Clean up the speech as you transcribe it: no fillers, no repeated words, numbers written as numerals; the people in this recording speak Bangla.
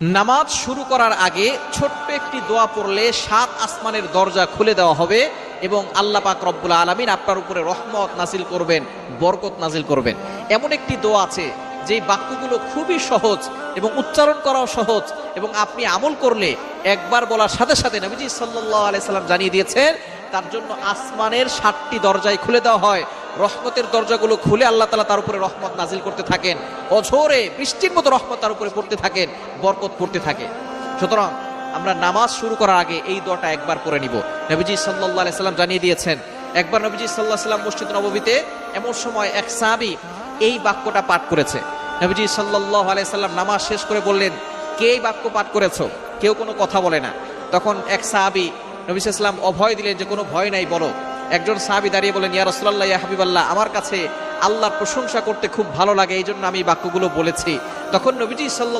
নামাজ শুরু করার আগে ছোট্ট একটি দোয়া পড়লে 7 আসমানের দরজা খুলে দেওয়া হবে এবং আল্লাহ পাক রব্বুল আলামিন আপনার উপরে রহমত নাজিল করবেন, বরকত নাজিল করবেন। এমন একটি দোয়া আছে যেই বাক্যগুলো খুবই সহজ এবং উচ্চারণ করাও সহজ, এবং আপনি আমল করলে একবার বলার সাথে সাথে নবীজি সাল্লাল্লাহু আলাইহি সাল্লাম জানিয়ে দিয়েছেন তার জন্য আসমানের 7টি দরজায় খুলে দেওয়া হয়। রহমতের দরজাগুলো খুলে আল্লাহ তাআলা তার উপরে রহমত নাজিল করতে থাকেন, অঝোরে বৃষ্টির মতো রহমত তার উপরে পড়তে থাকেন, বরকত পড়তে থাকে। সুতরাং আমরা নামাজ শুরু করার আগে এই দোয়াটা একবার করে নিব। নবীজি সাল্লাল্লাহু আলাইহি সাল্লাম জানিয়ে দিয়েছেন, একবার নবীজি সাল্লাল্লাহু আলাইহি সাল্লাম মসজিদ নববীতে এমন সময় এক সাহাবী এই বাক্যটা পাঠ করেছে। নবীজি সাল্লাল্লাহু আলাইহি সাল্লাম নামাজ শেষ করে বললেন, কে এই বাক্য পাঠ করেছো? কেউ কোনো কথা বলে না। তখন এক সাহাবী নবী সাল্লাল্লাহু আলাইহি সাল্লাম অভয় দিলেন যে কোনো ভয় নাই, বলো। একজন সাহাবী দাঁড়িয়ে বলেন, ইয়া রাসূলুল্লাহ, ইয়া হাবিবাল্লাহ, আমার কাছে আল্লাহর প্রশংসা করতে খুব ভালো লাগে, এই জন্য আমি বাক্যগুলো বলেছি। তখন নবীজি সাল্লাল্লাহু